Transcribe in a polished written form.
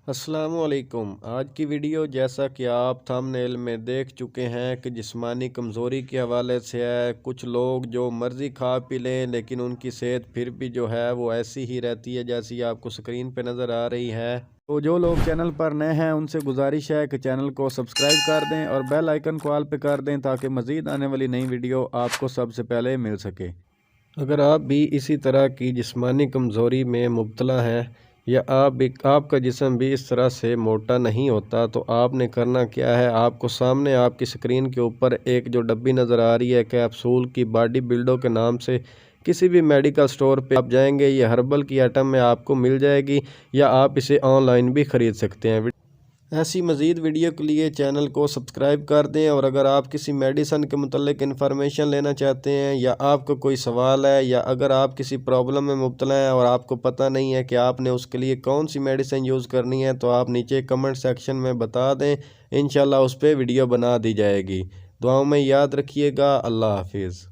अस्सलामुअलैकुम। आज की वीडियो जैसा कि आप थंबनेल में देख चुके हैं कि जिस्मानी कमज़ोरी के हवाले से है। कुछ लोग जो मर्ज़ी खा पी लें लेकिन उनकी सेहत फिर भी जो है वो ऐसी ही रहती है जैसी आपको स्क्रीन पे नज़र आ रही है। तो जो लोग चैनल पर नए हैं उनसे गुजारिश है कि चैनल को सब्सक्राइब कर दें और बेल आइकन को ऑल पे कर दें ताकि मज़ीद आने वाली नई वीडियो आपको सबसे पहले मिल सके। अगर आप भी इसी तरह की जिस्मानी कमज़ोरी में मुब्तला हैं या आपका जिस्म भी इस तरह से मोटा नहीं होता, तो आपने करना क्या है, आपको सामने आपकी स्क्रीन के ऊपर एक जो डब्बी नज़र आ रही है कैप्सूल की, बॉडी बिल्डो के नाम से किसी भी मेडिकल स्टोर पे आप जाएंगे, ये हर्बल की आइटम में आपको मिल जाएगी या आप इसे ऑनलाइन भी ख़रीद सकते हैं। ऐसी मज़ीद वीडियो के लिए चैनल को सब्सक्राइब कर दें। और अगर आप किसी मेडिसन के मुतल्लिक इन्फॉर्मेशन लेना चाहते हैं या आपको कोई सवाल है या अगर आप किसी प्रॉब्लम में मुब्तला हैं और आपको पता नहीं है कि आपने उसके लिए कौन सी मेडिसिन यूज़ करनी है, तो आप नीचे कमेंट सेक्शन में बता दें, इंशाल्लाह उस पर वीडियो बना दी जाएगी। दुआओं में याद रखिएगा। अल्लाह हाफिज़।